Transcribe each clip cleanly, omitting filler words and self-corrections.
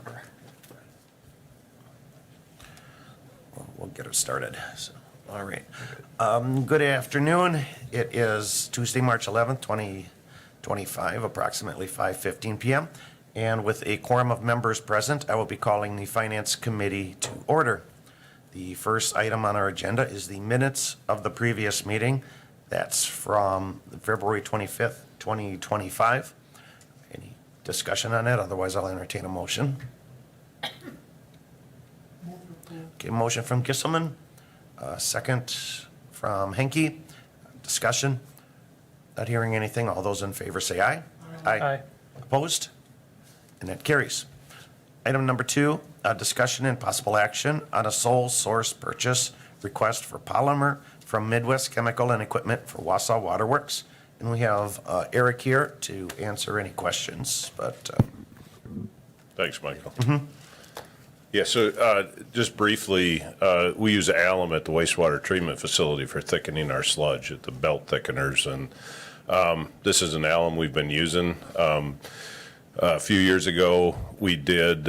cover. We'll get it started. So, all right. Good afternoon. It is Tuesday, March 11th, 2025, approximately 5:15 p.m. And with a quorum of members present, I will be calling the Finance Committee to order. The first item on our agenda is the minutes of the previous meeting. That's from February 25th, 2025. Any discussion on that? Otherwise, I'll entertain a motion. Okay, motion from Gisselman, second from Henke. Discussion. Not hearing anything. All those in favor say aye. Aye. Opposed? And that carries. Item number 2, discussion and possible action on a sole source purchase request for polymer from Midwest Chemical and Equipment for Wausau Waterworks. And we have Eric here to answer any questions, but. Thanks, Michael. Yeah, so just briefly, we use alum at the wastewater treatment facility for thickening our sludge at the belt thickeners. And this is an alum we've been using. A few years ago, we did,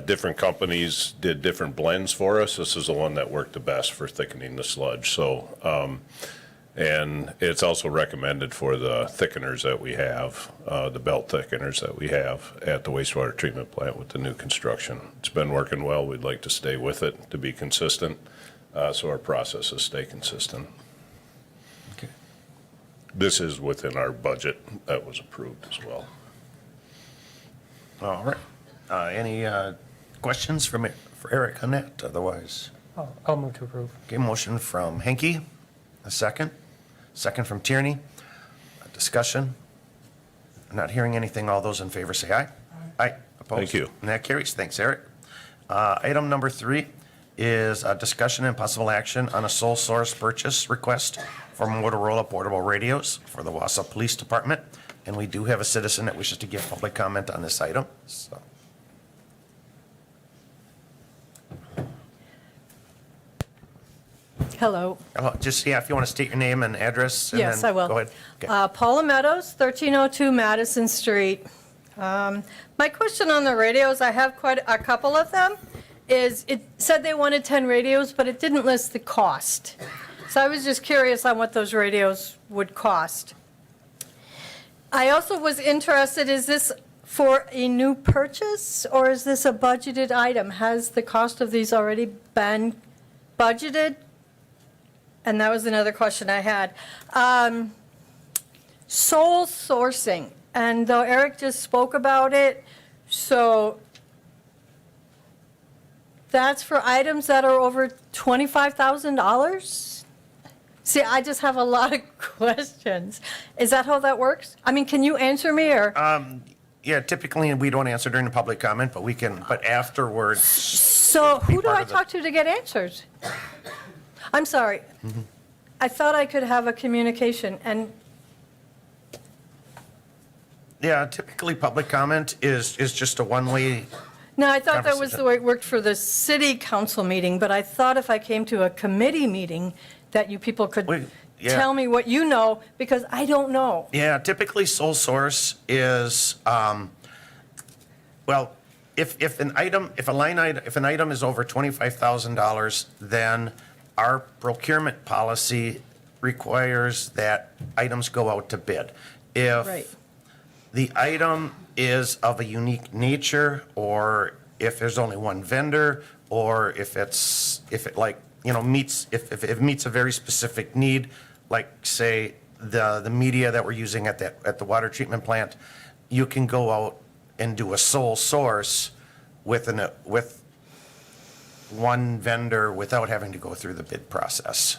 different companies did different blends for us. This is the one that worked the best for thickening the sludge. So, and it's also recommended for the thickeners that we have, the belt thickeners that we have at the wastewater treatment plant with the new construction. It's been working well. We'd like to stay with it to be consistent, so our processes stay consistent. Okay. This is within our budget that was approved as well. All right. Any questions for Eric on that? Otherwise, I'll move to approve. okay, motion from Henke, a second. Second from Tierney. Discussion. Not hearing anything. All those in favor say aye. Aye. Opposed? Thank you. And that carries. Thanks, Eric. Item number 3 is a discussion and possible action on a sole source purchase request for Motorola portable radios for the Wausau Police Department. And we do have a citizen that wishes to give public comment on this item. So. Hello. Just, yeah, if you want to state your name and address. And Yes, then I will. Go ahead. Okay. Paula Meadows, 1302 Madison Street. My question on the radios, I have quite a couple of them, is it said they wanted 10 radios, but it didn't list the cost. So I was just curious on what those radios would cost. I also was interested, is this for a new purchase, or is this a budgeted item? Has the cost of these already been budgeted? And that was another question I had. Sole sourcing, and though Eric just spoke about it, so that's for items that are over $25,000? See, I just have a lot of questions. Is that how that works? I mean, can you answer me, or? Yeah, typically we don't answer during the public comment, but we can, but afterwards. So who do I talk to get answers? I'm sorry. I thought I could have a communication, and Yeah, typically public comment is just a one-way. no, I thought that was Conversation. the way it worked for the city council meeting, but I thought if I came to a committee meeting, that you people could Yeah. tell me what you know, because I don't know. Yeah, typically sole source is, well, if an item is over $25,000, then our procurement policy requires that items go out to bid. If Right. the item is of a unique nature, or if there's only one vendor, or if it meets a very specific need, like say the media that we're using at the water treatment plant, you can go out and do a sole source with one vendor without having to go through the bid process.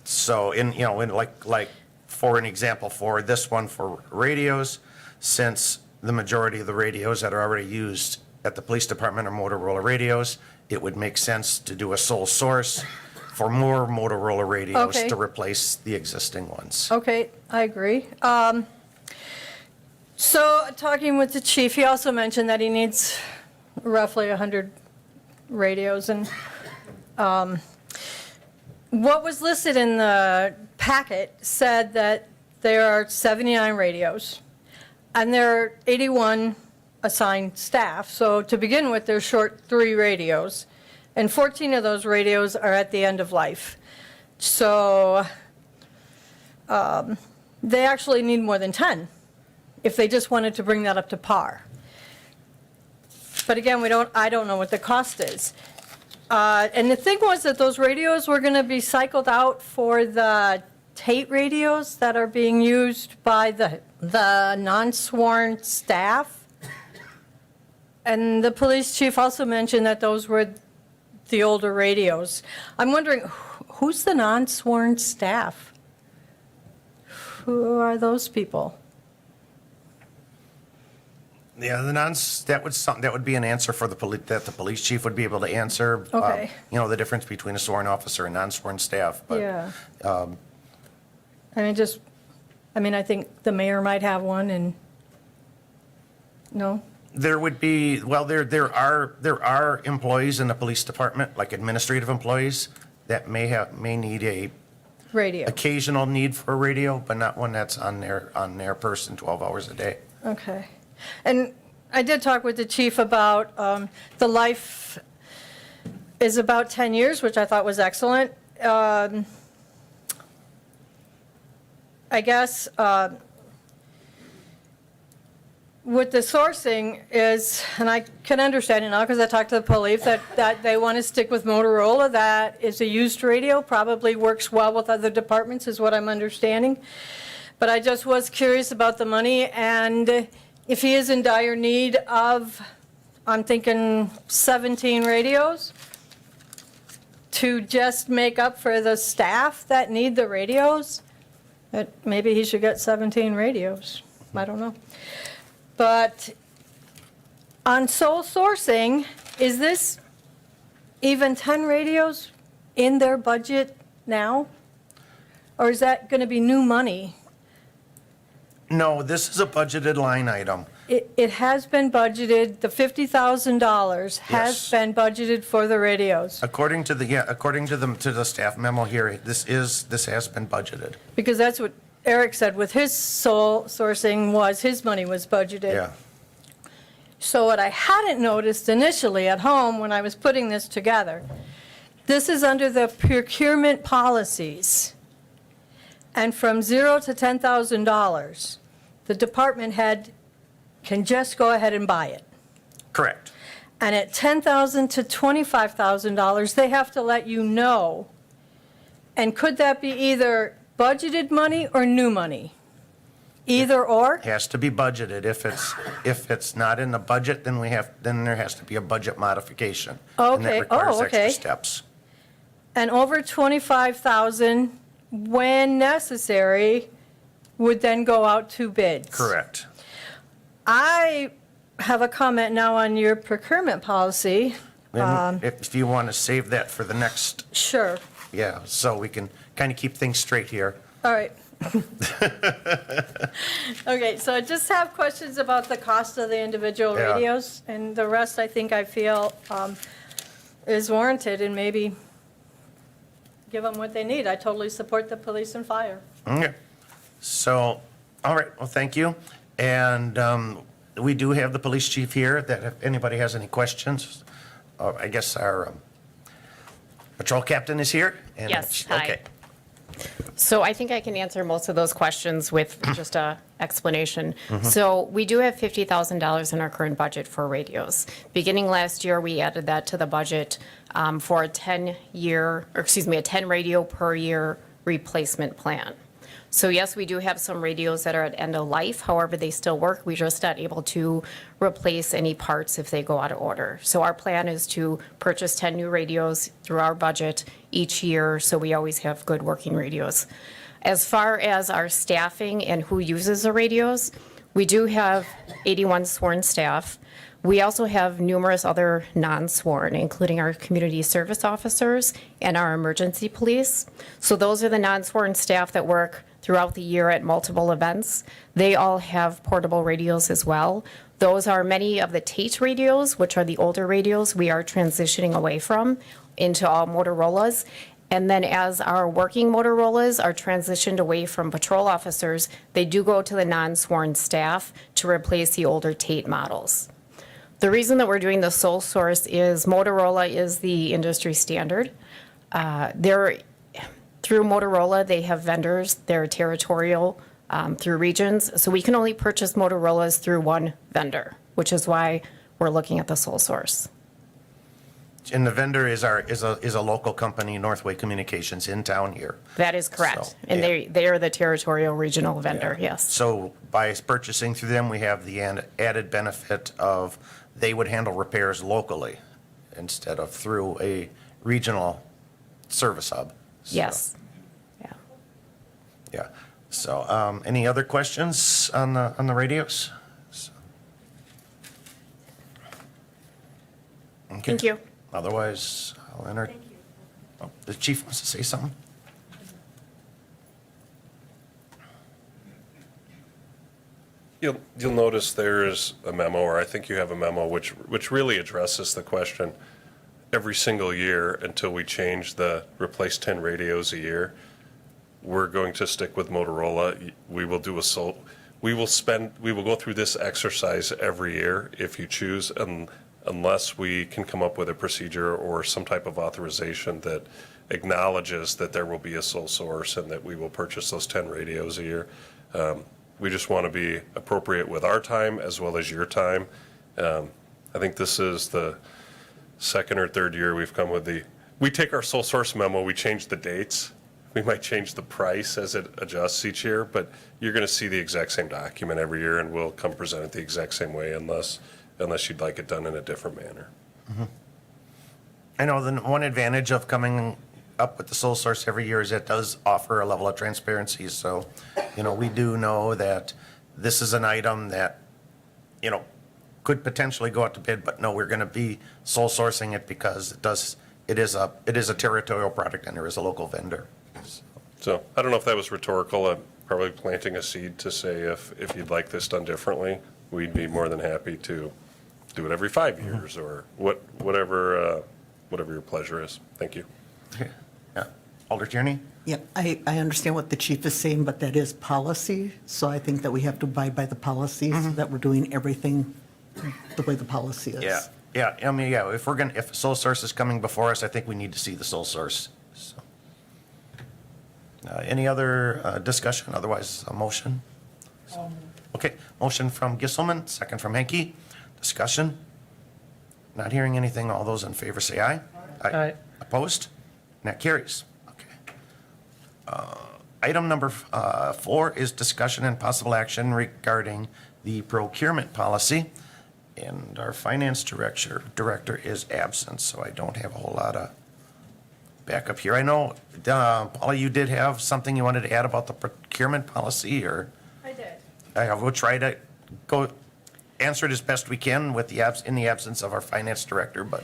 So like for an example, for this one for radios, since the majority of the radios that are already used at the police department are Motorola radios, it would make sense to do a sole source for more Motorola radios Okay. to replace the existing ones. Okay, I agree. So talking with the chief, he also mentioned that he needs roughly 100 radios, and what was listed in the packet said that there are 79 radios, and there are 81 assigned staff. So to begin with, they're short 3 radios, and 14 of those radios are at the end of life. So they actually need more than 10 if they just wanted to bring that up to par. But again, I don't know what the cost is. And the thing was that those radios were going to be cycled out for the Tate radios that are being used by the non-sworn staff. And the police chief also mentioned that those were the older radios. I'm wondering, who's the non-sworn staff? Who are those people? Yeah, that would be an answer for that the police chief would be able to answer. Okay. The difference between a sworn officer and non-sworn staff. But Yeah. I think the mayor might have one, and, no? there would be, well, there are employees in the police department, like administrative employees, that may need a Radio. occasional need for a radio, but not one that's on their person 12 hours a day. Okay. And I did talk with the chief about the life is about 10 years, which I thought was excellent. I guess with the sourcing is, and I can understand it now because I talked to the police, that they want to stick with Motorola. That is a used radio, probably works well with other departments is what I'm understanding. But I just was curious about the money, and if he is in dire need of, I'm thinking 17 radios to just make up for the staff that need the radios, that maybe he should get 17 radios. I don't know. But on sole sourcing, is this even 10 radios in their budget now? Or is that going to be new money? No, this is a budgeted line item. It has been budgeted, the $50,000 has Yes. been budgeted for the radios. According to the staff memo here, this has been budgeted. Because that's what Eric said with his sole sourcing was, his money was budgeted. Yeah. So what I hadn't noticed initially at home when I was putting this together, this is under the procurement policies. And from $0 to $10,000, the department head can just go ahead and buy it. Correct. And at $10,000 to $25,000, they have to let you know. And could that be either budgeted money or new money? Either or? Has to be budgeted. If it's not in the budget, then there has to be a budget modification. And that Okay. requires Oh, okay. extra steps. And over $25,000, when necessary, would then go out to bids. Correct. I have a comment now on your procurement policy. And if you want to save that for the next, Sure. yeah, so we can kind of keep things straight here. All right. Okay, so I just have questions about the cost of the individual Yeah. radios, and the rest I think I feel is warranted, and maybe give them what they need. I totally support the police and fire. Okay. So, all right, well, thank you. And we do have the police chief here, that if anybody has any questions, I guess our patrol captain is here. And Yes, hi. Okay. So I think I can answer most of those questions with just a explanation. So we do have $50,000 in our current budget for radios. Beginning last year, we added that to the budget for a 10 radio per year replacement plan. So yes, we do have some radios that are at end of life. However, they still work. We're just not able to replace any parts if they go out of order. So our plan is to purchase 10 new radios through our budget each year, so we always have good working radios. As far as our staffing and who uses the radios, we do have 81 sworn staff. We also have numerous other non-sworn, including our community service officers and our emergency police. So those are the non-sworn staff that work throughout the year at multiple events. They all have portable radios as well. Those are many of the Tate radios, which are the older radios we are transitioning away from into all Motorola's. And then as our working Motorola's are transitioned away from patrol officers, they do go to the non-sworn staff to replace the older Tate models. The reason that we're doing the sole source is Motorola is the industry standard. Through Motorola, they have vendors, they're territorial through regions, so we can only purchase Motorola's through one vendor, which is why we're looking at the sole source. And the vendor is a local company, Northway Communications, in town here. That is correct. So, And yeah. they are the territorial regional vendor, yes. So by purchasing through them, we have the added benefit of they would handle repairs locally instead of through a regional service hub. So, Yes. Yeah. Yeah. So, any other questions on the radios? So- Okay. Thank you. Otherwise, I'll enter. Oh, the chief wants to say something? You'll notice there is a memo, or I think you have a memo, which really addresses the question every single year until we change replace 10 radios a year. We're going to stick with Motorola. We will go through this exercise every year if you choose, unless we can come up with a procedure or some type of authorization that acknowledges that there will be a sole source and that we will purchase those 10 radios a year. We just want to be appropriate with our time as well as your time. I think this is the second or third year we've come with we take our sole source memo, we change the dates. We might change the price as it adjusts each year, but you're going to see the exact same document every year, and we'll come present it the exact same way unless you'd like it done in a different manner. I know the one advantage of coming up with the sole source every year is it does offer a level of transparency. So, we do know that this is an item that, could potentially go out to bid, but no, we're going to be sole sourcing it because it is a territorial product and there is a local vendor. So I don't know if that was rhetorical. I'm probably planting a seed to say if you'd like this done differently, we'd be more than happy to do it every 5 years or whatever your pleasure is. Thank you. Okay. Yeah. Alder Tierney? Yeah, I understand what the chief is saying, but that is policy, so I think that we have to abide by the policies, that we're doing everything the way the policy is. Yeah. Yeah. I mean, yeah, if a sole source is coming before us, I think we need to see the sole source. So. Any other discussion? Otherwise, a motion? Okay, motion from Gisselman, second from Henke. Discussion? Not hearing anything. All those in favor say aye. Aye. Opposed? And that carries. Okay. Item number 4 is discussion and possible action regarding the procurement policy. And our finance director is absent, so I don't have a whole lot of backup here. I know, Paula, you did have something you wanted to add about the procurement policy, or? I did. I will try to go answer it as best we can in the absence of our finance director, but.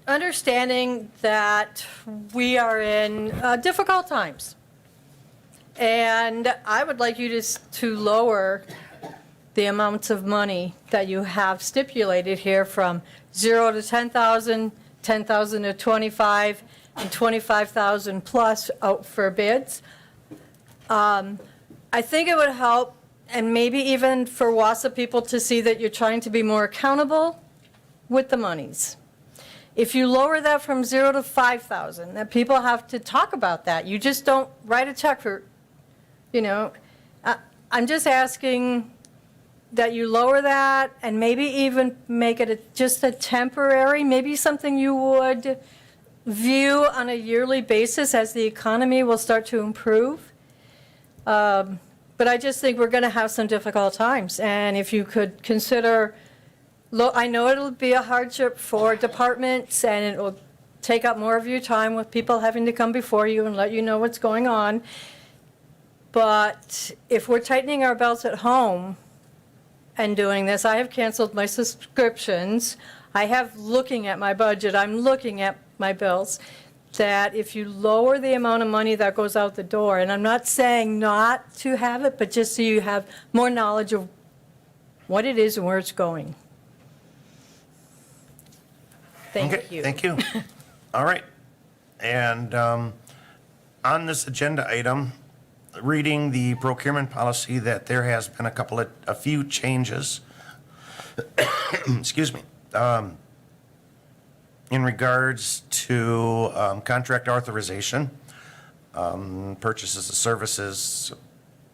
Understanding that we are in difficult times. And I would like you to lower the amounts of money that you have stipulated here from 0 to 10,000, 10,000 to 25, and 25,000 plus out for bids. I think it would help, and maybe even for Wausau people to see that you're trying to be more accountable with the monies. If you lower that from 0 to 5,000, that people have to talk about that. You just don't write a check for, I'm just asking that you lower that and maybe even make it just a temporary, maybe something you would view on a yearly basis as the economy will start to improve. But I just think we're going to have some difficult times. And if you could consider, I know it'll be a hardship for departments and it will take up more of your time with people having to come before you and let you know what's going on. But if we're tightening our belts at home and doing this, I have canceled my subscriptions. I have looking at my budget, I'm looking at my bills, that if you lower the amount of money that goes out the door, and I'm not saying not to have it, but just so you have more knowledge of what it is and where it's going. Thank Okay, you. thank you. All right. And on this agenda item, reading the procurement policy, that there has been a few changes. Excuse me. In regards to contract authorization, purchases of services,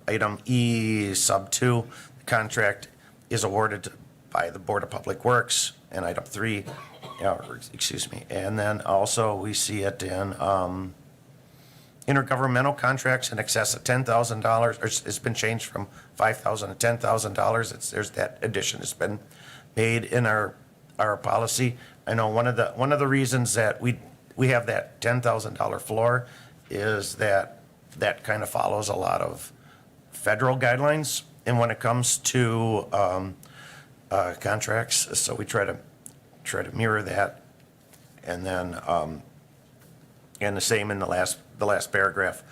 item E sub 2, the contract is awarded by the Board of Public Works, and item 3, excuse me, and then also we see it in intergovernmental contracts in excess of $10,000, or it's been changed from $5,000 to $10,000. There's that addition has been made in our policy. I know one of the reasons that we have that $10,000 floor is that kind of follows a lot of federal guidelines, and when it comes to contracts, so we try to mirror that, and then and the same in the last paragraph,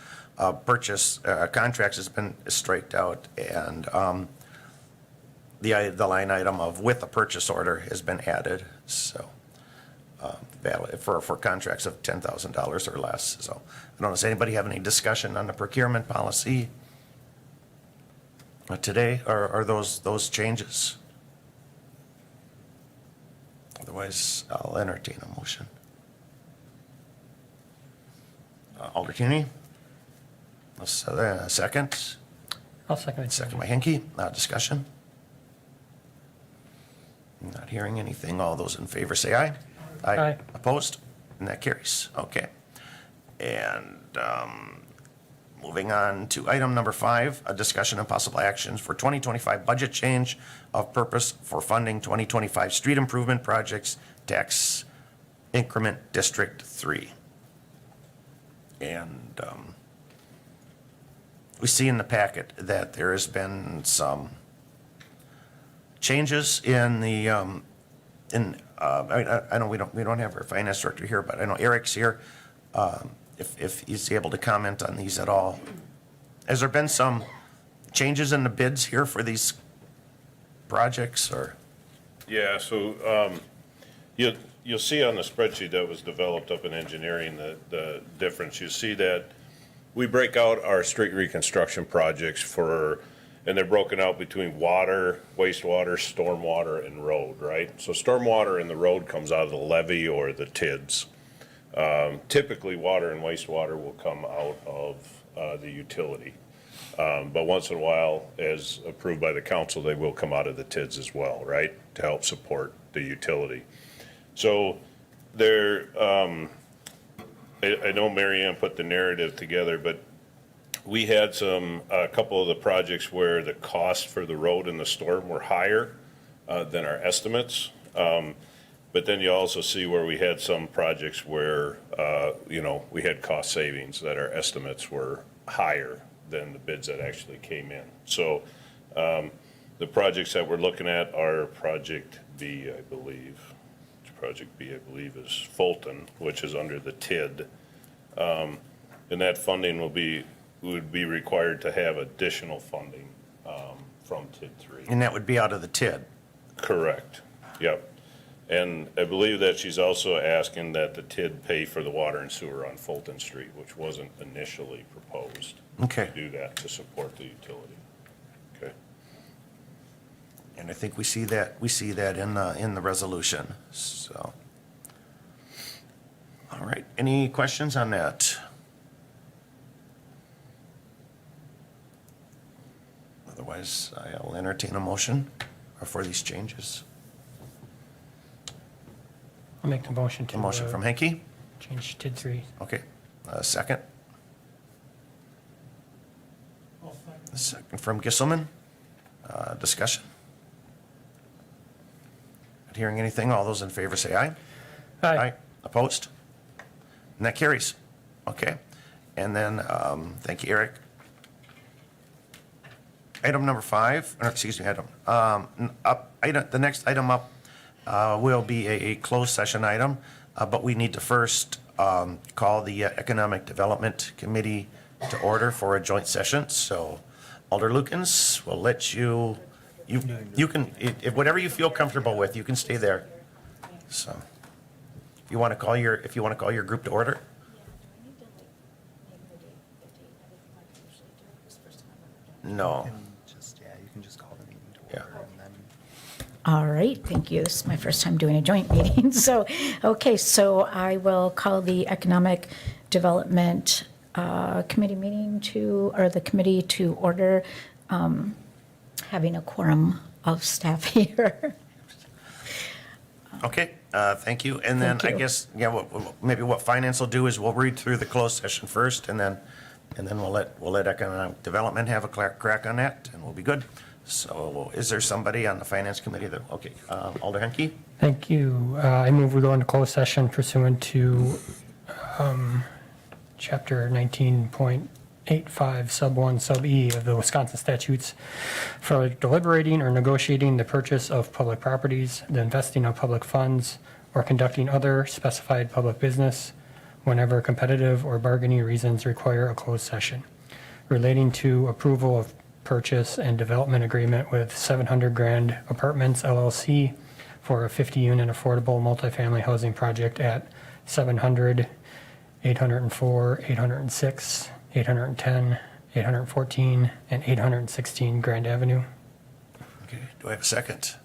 purchase contracts has been striked out, and the line item of with a purchase order has been added, so valid for contracts of $10,000 or less. So I don't know, does anybody have any discussion on the procurement policy today, or those changes? Otherwise, I'll entertain a motion. Alder Cuny? Second? I'll second it. Second by Henke. Discussion? Not hearing anything. All those in favor say aye. Aye. Opposed? And that carries. Okay. And moving on to item number 5, a discussion and possible actions for 2025 budget change of purpose for funding 2025 street improvement projects, tax increment District 3. And we see in the packet that there has been some changes in the, I know we don't have our finance director here, but I know Eric's here. If he's able to comment on these at all. Has there been some changes in the bids here for these projects, or? Yeah, so you'll see on the spreadsheet that was developed up in engineering the difference. You see that we break out our street reconstruction projects and they're broken out between water, wastewater, stormwater, and road, right? So stormwater and the road comes out of the levee or the TIDs. Typically, water and wastewater will come out of the utility. But once in a while, as approved by the council, they will come out of the TIDs as well, right? To help support the utility. So there, I know Mary Ann put the narrative together, but we had a couple of the projects where the cost for the road and the storm were higher than our estimates. But then you also see where we had some projects where, we had cost savings, that our estimates were higher than the bids that actually came in. So the projects that we're looking at are Project B, I believe. Project B, I believe, is Fulton, which is under the TID. And that funding would be required to have additional funding from TID 3. And that would be out of the TID. Correct. Yep. And I believe that she's also asking that the TID pay for the water and sewer on Fulton Street, which wasn't initially proposed. Okay. To do that, to support the utility. Okay. And I think we see that in the resolution, so. All right, any questions on that? Otherwise, I'll entertain a motion for these changes. I'll make the motion to. A motion from Henke, Change TID 3. okay. Second? A second from Gisselman. Discussion? Not hearing anything, all those in favor say aye. Aye. Opposed? And that carries. Okay. And then, thank you, Eric. Item number 5, or excuse me, the next item up will be a closed session item, but we need to first call the Economic Development Committee to order for a joint session. So Alder Lukens, we'll let you can, if whatever you feel comfortable with, you can stay there. So, you want to call your group to order? No. You can just call the meeting to Yeah. order and then. All right, thank you. This is my first time doing a joint meeting. So, okay, so I will call the Economic Development Committee meeting or the committee to order, having a quorum of staff here. Okay, thank you. And then Thank I you. guess, yeah, maybe what finance will do is we'll read through the closed session first, and then we'll let economic development have a crack on that, and we'll be good. So is there somebody on the finance committee that, okay, Alder Henke? Thank you. I move we go into closed session pursuant to Chapter 19.85, Sub 1, Sub E of the Wisconsin statutes for deliberating or negotiating the purchase of public properties, the investing of public funds, or conducting other specified public business whenever competitive or bargaining reasons require a closed session, relating to approval of purchase and development agreement with 700 Grand Apartments LLC for a 50-unit affordable multifamily housing project at 700, 804, 806, 810, 814, and 816 Grand Avenue. Okay, do I have a second?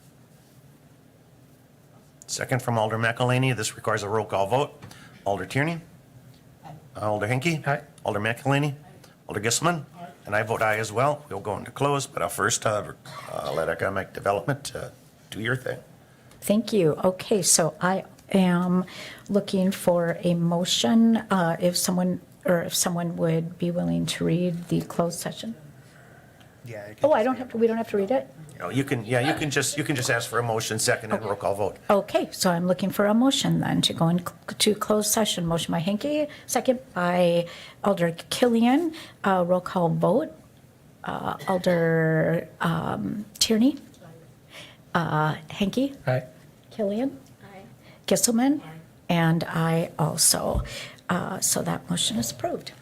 Second from Alder McElhaney. This requires a roll call vote. Alder Tierney? Alder Henke? Aye. Alder McElhaney? Alder Gisselman? And I vote aye as well. We'll go into close, but I'll first let economic development do your thing. Thank you. Okay, so I am looking for a motion, if someone would be willing to read the closed session. Yeah. it can Oh, I just don't be have a to, we don't have to read it? You can just ask for a motion, second, and roll call vote. Okay, so I'm looking for a motion then to go into closed session. Motion by Henke, second by Alder Killian. Roll call vote. Alder Tierney. Henke. Aye. Killian. Gisselman. And I also. So that motion is approved.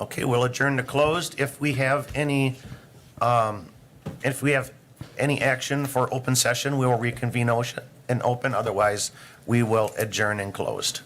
Okay, we'll adjourn to closed. If we have any action for open session, we will reconvene in open. Otherwise, we will adjourn in closed.